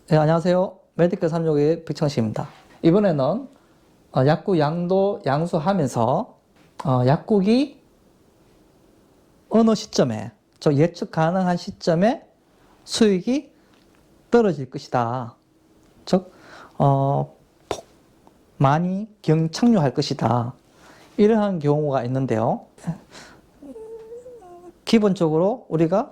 네, 안녕하세요. 메디컬 365의 백청식입니다. 이번에는 약국 양도 양수하면서 약국이 어느 시점에, 즉 예측 가능한 시점에 수익이 떨어질 것이다. 즉 많이 경착륙할 것이다. 이러한 경우가 있는데요. 기본적으로 우리가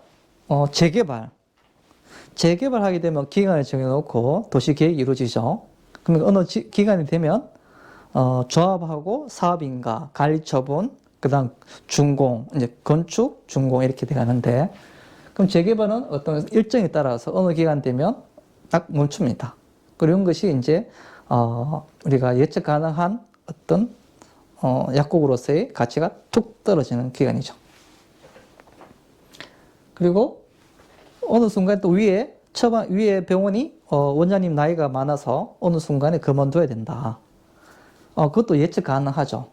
재개발하게 되면 기간을 정해놓고 도시계획이 이루어지죠. 그러면 어느 기간이 되면 조합하고 사업인가, 관리처분, 그 다음 준공, 이제 건축, 준공 이렇게 돼가는데, 그럼 재개발은 어떤 일정에 따라서 어느 기간 되면 딱 멈춥니다. 그런 것이 이제 우리가 예측 가능한 어떤 약국으로서의 가치가 툭 떨어지는 기간이죠. 그리고 어느 순간 또 위에 병원이 원장님 나이가 많아서 어느 순간에 그만둬야 된다. 그것도 예측 가능하죠.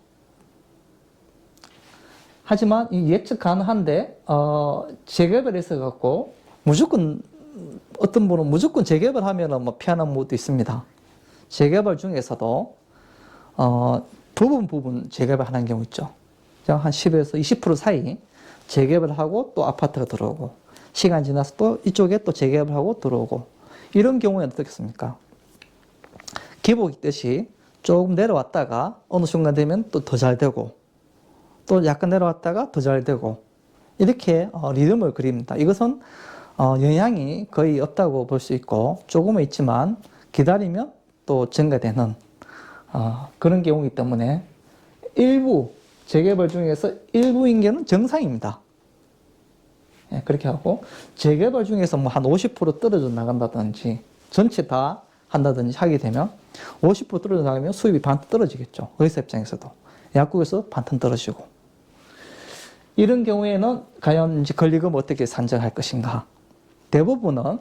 하지만 이 예측 가능한데 재개발해서 갖고 무조건 어떤 분은 무조건 재개발하면 뭐 피하는 분도 있습니다. 재개발 중에서도 부분 재개발하는 경우 있죠. 한 10에서 20% 사이 재개발하고 또 아파트가 들어오고, 시간 지나서 또 이쪽에 또 재개발하고 들어오고, 이런 경우에는 어떻겠습니까? 기복 있듯이 조금 내려왔다가 어느 순간 되면 또 더 잘 되고, 또 약간 내려왔다가 더 잘 되고, 이렇게 리듬을 그립니다. 이것은 영향이 거의 없다고 볼 수 있고, 조금은 있지만 기다리면 또 증가되는 그런 경우이기 때문에 일부 재개발 중에서 일부인 게는 정상입니다. 예, 그렇게 하고, 재개발 중에서 뭐 한 50% 떨어져 나간다든지, 전체 다 한다든지 하게 되면 50% 떨어져 나가면 수입이 반토 떨어지겠죠. 의사 입장에서도. 약국에서 반토 떨어지고. 이런 경우에는 과연 이제 권리금을 어떻게 산정할 것인가. 대부분은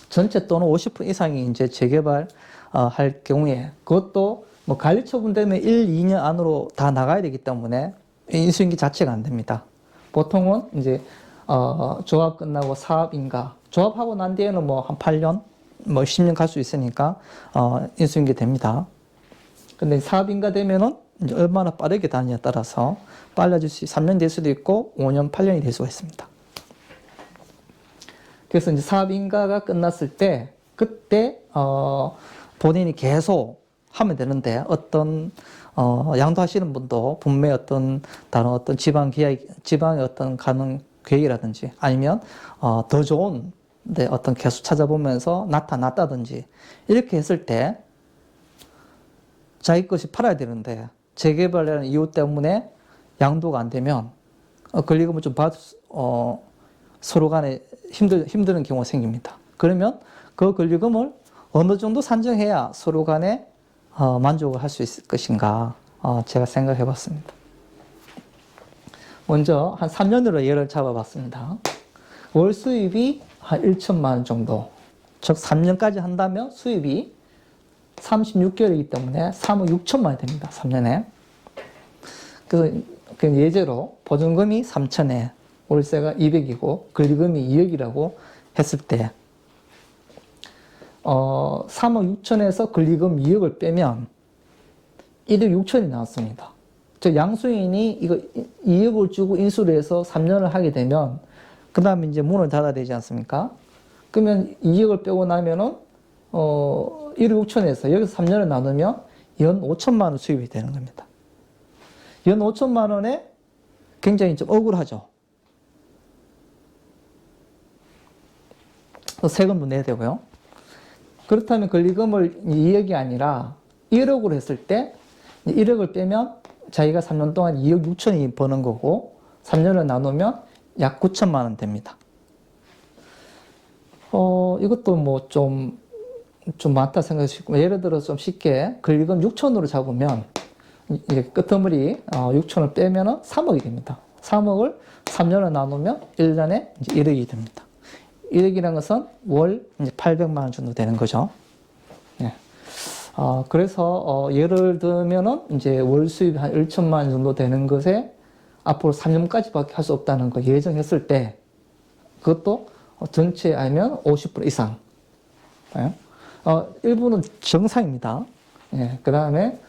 전체 또는 50% 이상이 이제 재개발 할 경우에, 그것도 뭐 관리 처분되면 1, 2년 안으로 다 나가야 되기 때문에 인수인계 자체가 안 됩니다. 보통은 이제 조합 끝나고 사업인가, 조합하고 난 뒤에는 뭐 한 8년, 뭐 10년 갈 수 있으니까 인수인계 됩니다. 근데 사업인가 되면은 이제 얼마나 빠르게 다니냐에 따라서 빨라질 수 3년 될 수도 있고 5년, 8년이 될 수가 있습니다. 그래서 이제 사업인가가 끝났을 때, 그때 본인이 계속 하면 되는데, 어떤 양도하시는 분도 분명히 다른 어떤 지방의 어떤 가능 계획이라든지, 아니면 더 좋은 어떤 개수 찾아보면서 나타났다든지, 이렇게 했을 때 자기 것이 팔아야 되는데 재개발이라는 이유 때문에 양도가 안 되면 권리금을 좀 서로 간에 힘드는 경우가 생깁니다. 그러면 그 권리금을 어느 정도 산정해야 서로 간에 만족을 할 수 있을 것인가, 제가 생각해 봤습니다. 먼저 한 3년으로 예를 잡아봤습니다. 월 수입이 한 1천만 원 정도, 즉 3년까지 한다면 수입이 36개월이기 때문에 3억 6천만 원이 됩니다. 3년에. 그래서 예제로 보증금이 3천에 월세가 200이고 권리금이 2억이라고 했을 때 3억 6천에서 권리금 2억을 빼면 1억 6천이 나왔습니다. 즉 양수인이 이거 2억을 주고 인수를 해서 3년을 하게 되면 그 다음에 이제 문을 닫아야 되지 않습니까? 그러면 2억을 빼고 나면은 1억 6천에서 여기서 3년을 나누면 연 5천만 원 수입이 되는 겁니다. 연 5천만 원에 굉장히 좀 억울하죠. 세금도 내야 되고요. 그렇다면 권리금을 2억이 아니라 1억으로 했을 때 1억을 빼면 자기가 3년 동안 2억 6천이 버는 거고 3년을 나누면 약 9천만 원 됩니다. 이것도 뭐 좀 많다 생각하시고, 예를 들어서 좀 쉽게 권리금 6천으로 잡으면 이제 끄트머리 6천을 빼면 3억이 됩니다. 3억을 3년을 나누면 1년에 이제 1억이 됩니다. 1억이라는 것은 월 이제 800만 원 정도 되는 거죠. 예. 그래서 예를 들면은 이제 월 수입이 한 1천만 원 정도 되는 것에 앞으로 3년까지밖에 할 수 없다는 거 예정했을 때, 그것도 전체 알면 50% 이상 예. 일부는 정상입니다. 예. 그 다음에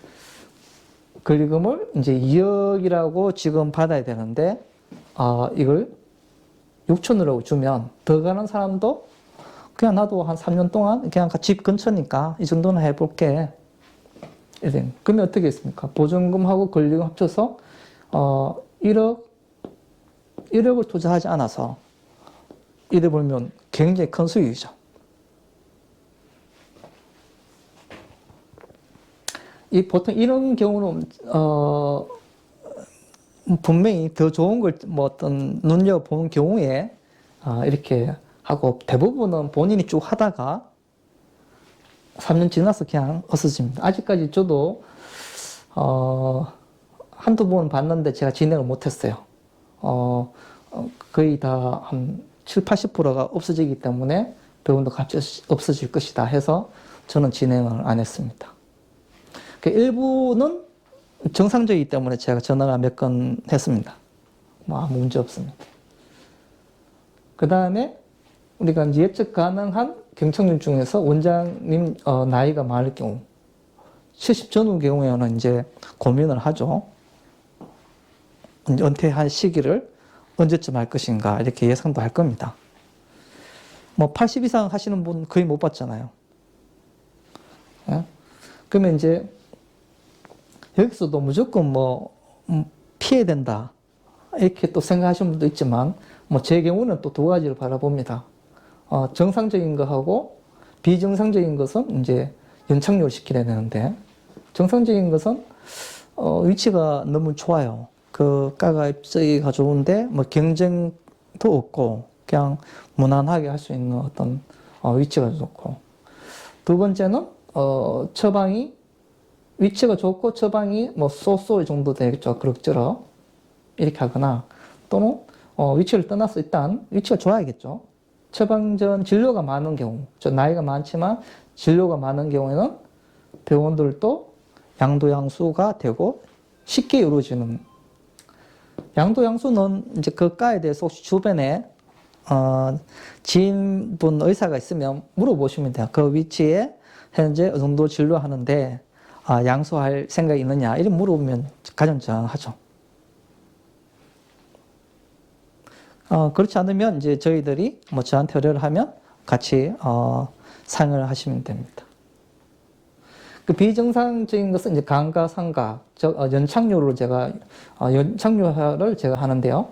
권리금을 이제 2억이라고 지금 받아야 되는데, 이걸 6천으로 주면 더 가는 사람도 그냥 나도 한 3년 동안 그냥 집 근처니까 이 정도는 해볼게. 그러면 어떻게 했습니까? 보증금하고 권리금 합쳐서 1억을 투자하지 않아서 이래 보면 굉장히 큰 수익이죠. 보통 이런 경우는 분명히 더 좋은 걸 뭐 어떤 눈여보는 경우에 이렇게 하고, 대부분은 본인이 쭉 하다가 3년 지나서 그냥 없어집니다. 아직까지 저도 한두 번 봤는데 제가 진행을 못했어요. 거의 다 한 7, 80%가 없어지기 때문에 병원도 같이 없어질 것이다 해서 저는 진행을 안 했습니다. 일부는 정상적이기 때문에 제가 전화를 몇 건 했습니다. 뭐 아무 문제 없습니다. 그 다음에 우리가 이제 예측 가능한 경청률 중에서 원장님 나이가 많을 경우, 70 전후 경우에는 이제 고민을 하죠. 은퇴할 시기를 언제쯤 할 것인가 이렇게 예상도 할 겁니다. 뭐 80 이상 하시는 분 거의 못 봤잖아요. 예? 그러면 이제 여기서도 무조건 뭐 피해야 된다 이렇게 또 생각하시는 분도 있지만, 뭐 제 경우는 또 두 가지를 바라봅니다. 정상적인 거하고 비정상적인 것은 이제 연착륙을 시켜야 되는데, 정상적인 것은 위치가 너무 좋아요. 그 가가 입지가 좋은데 뭐 경쟁도 없고 그냥 무난하게 할 수 있는 어떤 위치가 좋고, 두 번째는 처방이 위치가 좋고 처방이 뭐 쏘쏘 정도 되겠죠. 그럭저럭 이렇게 하거나, 또는 위치를 떠나서 일단 위치가 좋아야겠죠. 처방전 진료가 많은 경우, 저 나이가 많지만 진료가 많은 경우에는 병원들도 양도양수가 되고 쉽게 이루어지는, 양도양수는 이제 그 과에 대해서 혹시 주변에 지인분 의사가 있으면 물어보시면 돼요. 그 위치에 현재 어느 정도 진료하는데 양수할 생각이 있느냐 이런 물어보면 가장 정하죠. 그렇지 않으면 이제 저희들이 뭐 저한테 의뢰를 하면 같이 상의를 하시면 됩니다. 그 비정상적인 것은 이제 감가상각, 연착륙을 연착륙을 제가 하는데요.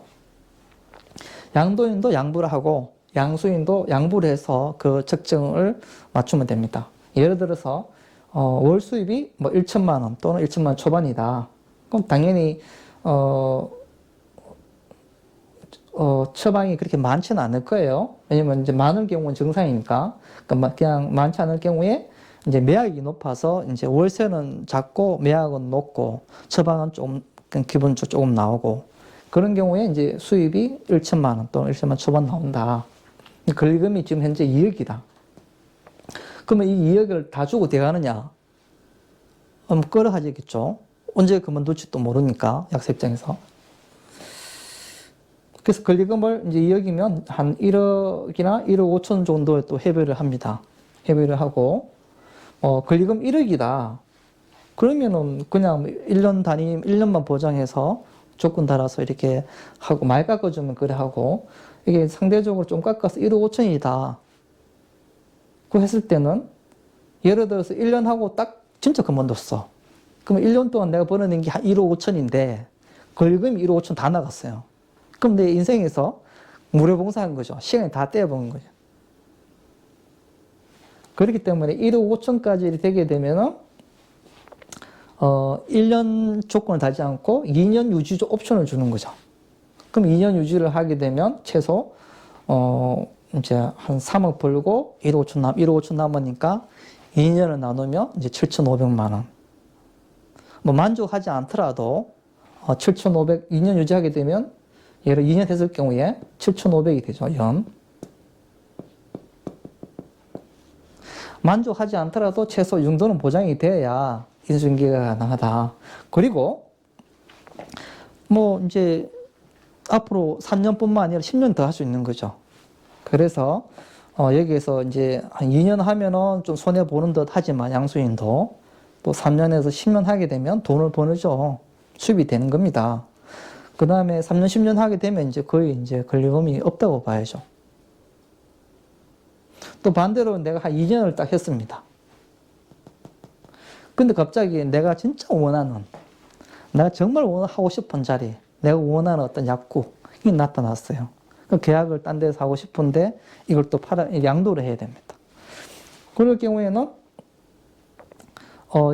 양도인도 양보를 하고 양수인도 양보를 해서 그 책정을 맞추면 됩니다. 예를 들어서 월 수입이 뭐 1천만 원 또는 1천만 원 초반이다. 그럼 당연히 처방이 그렇게 많지는 않을 거예요. 왜냐면 이제 많을 경우는 정상이니까. 그러니까 그냥 많지 않을 경우에 이제 매약이 높아서 이제 월세는 작고 매약은 높고 처방은 좀 기본적으로 조금 나오고, 그런 경우에 이제 수입이 1천만 원 또는 1천만 원 초반 나온다. 권리금이 지금 현재 2억이다. 그러면 이 2억을 다 주고 돼가느냐? 끌어가지겠죠. 언제 그만둘지도 모르니까 약사 입장에서. 그래서 권리금을 이제 2억이면 한 1억이나 1억 5천 정도에 또 해배를 합니다. 해배를 하고, 권리금 1억이다. 그러면은 그냥 1년 단위, 1년만 보장해서 조건 달아서 이렇게 하고, 많이 깎아주면 그래 하고, 이게 상대적으로 좀 깎아서 1억 5천이다. 그 했을 때는, 예를 들어서 1년 하고 딱 진짜 그만뒀어. 그럼 1년 동안 내가 벌어낸 게 한 1억 5천인데, 권리금이 1억 5천 다 나갔어요. 그럼 내 인생에서 무료봉사한 거죠. 시간이 다 떼어본 거죠. 그렇기 때문에 1억 5천까지 되게 되면은 1년 조건을 달지 않고 2년 유지 옵션을 주는 거죠. 그럼 2년 유지를 하게 되면 최소 이제 한 3억 벌고 1억 5천 남으니까 2년을 나누면 이제 7,500만 원. 뭐 만족하지 않더라도 7,500 2년 유지하게 되면, 예를 2년 했을 경우에 7,500이 되죠. 연. 만족하지 않더라도 최소 이 정도는 보장이 돼야 인수인계가 가능하다. 그리고 뭐 이제 앞으로 3년뿐만 아니라 10년 더 할 수 있는 거죠. 그래서 여기에서 이제 한 2년 하면은 좀 손해보는 듯 하지만 양수인도 또 3년에서 10년 하게 되면 돈을 버느죠. 수입이 되는 겁니다. 그 다음에 3년, 10년 하게 되면 이제 거의 이제 권리금이 없다고 봐야죠. 또 반대로 내가 한 2년을 딱 했습니다. 근데 갑자기 내가 진짜 원하는, 내가 정말 하고 싶은 자리, 내가 원하는 어떤 약국이 나타났어요. 그 계약을 딴 데서 하고 싶은데 이걸 또 양도를 해야 됩니다. 그럴 경우에는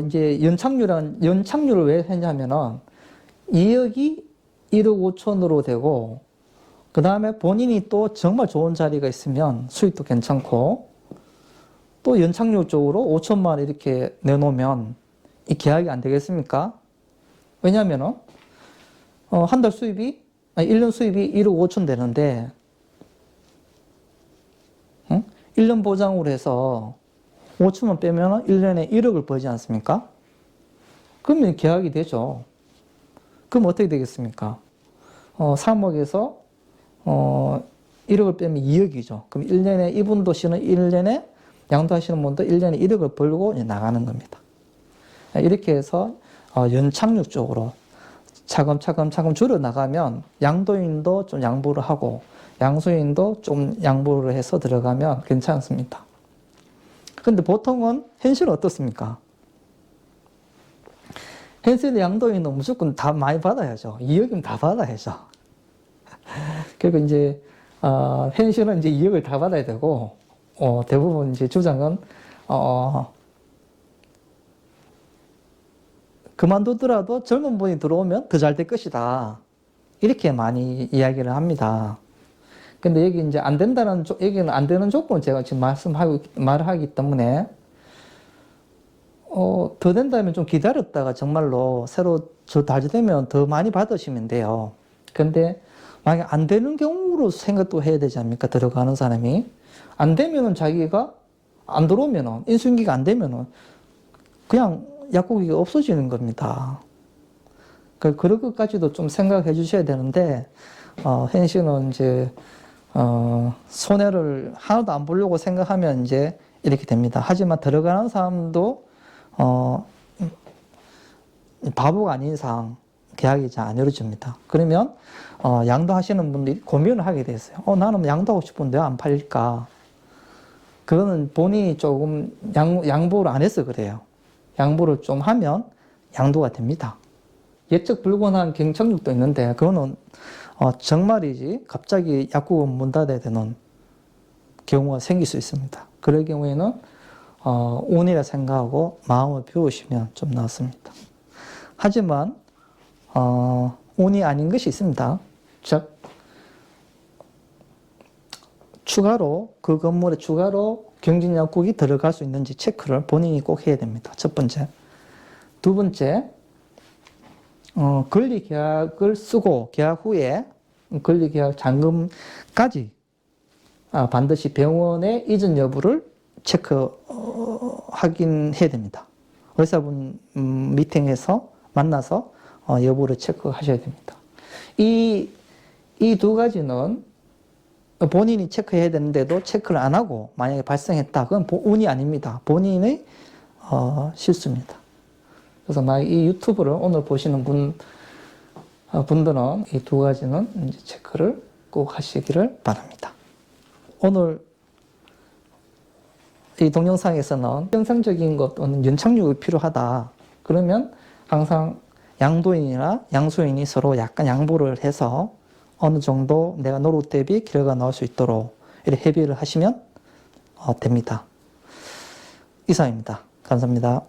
이제 연착률을 왜 했냐면은 2억이 1억 5천으로 되고 그 다음에 본인이 또 정말 좋은 자리가 있으면 수익도 괜찮고 또 연착률 쪽으로 5천만 원 이렇게 내놓으면 이 계약이 안 되겠습니까? 왜냐면은 한 달 수입이 1년 수입이 1억 5천 되는데 1년 보장으로 해서 5천만 빼면 1년에 1억을 벌지 않습니까? 그러면 계약이 되죠. 그럼 어떻게 되겠습니까? 3억에서 1억을 빼면 2억이죠. 그럼 1년에 이분도 씨는 1년에 양도하시는 분도 1년에 1억을 벌고 나가는 겁니다. 이렇게 해서 연착륙 쪽으로 차근차근 줄여나가면 양도인도 좀 양보를 하고 양수인도 좀 양보를 해서 들어가면 괜찮습니다. 근데 보통은 현실은 어떻습니까? 현실의 양도인은 무조건 다 많이 받아야죠. 2억이면 다 받아야죠. 그리고 이제 현실은 이제 2억을 다 받아야 되고 대부분 이제 주장은 그만두더라도 젊은 분이 들어오면 더 잘 될 것이다. 이렇게 많이 이야기를 합니다. 근데 여기 이제 안 된다는, 여기는 안 되는 조건을 제가 지금 말을 하기 때문에, 더 된다면 좀 기다렸다가 정말로 새로 다시 되면 더 많이 받으시면 돼요. 근데 만약에 안 되는 경우로 생각도 해야 되지 않습니까? 들어가는 사람이. 안 되면은 자기가 안 들어오면은, 인수인계가 안 되면은 그냥 약국이 없어지는 겁니다. 그럴 것까지도 좀 생각해 주셔야 되는데, 현실은 이제, 손해를 하나도 안 보려고 생각하면 이제 이렇게 됩니다. 하지만 들어가는 사람도, 바보가 아닌 이상 계약이 잘 안 이루어집니다. 그러면, 양도하시는 분들이 고민을 하게 됐어요. 나는 양도하고 싶은데 왜 안 팔릴까? 그거는 본인이 조금 양보를 안 해서 그래요. 양보를 좀 하면 양도가 됩니다. 예측 불가능한 경착륙도 있는데 그거는 정말이지 갑자기 약국은 문 닫아야 되는 경우가 생길 수 있습니다. 그럴 경우에는 운이라 생각하고 마음을 비우시면 좀 낫습니다. 하지만 운이 아닌 것이 있습니다. 즉 추가로 그 건물에 추가로 경진약국이 들어갈 수 있는지 체크를 본인이 꼭 해야 됩니다. 첫 번째. 두 번째, 권리계약을 쓰고 계약 후에 권리계약 잔금까지 반드시 병원의 이전 여부를 확인해야 됩니다. 의사분 미팅에서 만나서 여부를 체크하셔야 됩니다. 이 두 가지는 본인이 체크해야 되는데도 체크를 안 하고 만약에 발생했다. 그건 운이 아닙니다. 본인의 실수입니다. 그래서 만약 이 유튜브를 오늘 보시는 분들은 이 두 가지는 이제 체크를 꼭 하시기를 바랍니다. 오늘 이 동영상에서는 정상적인 것 또는 연착륙이 필요하다. 그러면 항상 양도인이나 양수인이 서로 약간 양보를 해서 어느 정도 내가 노력 대비 결과가 나올 수 있도록 이렇게 협의를 하시면 됩니다. 이상입니다. 감사합니다.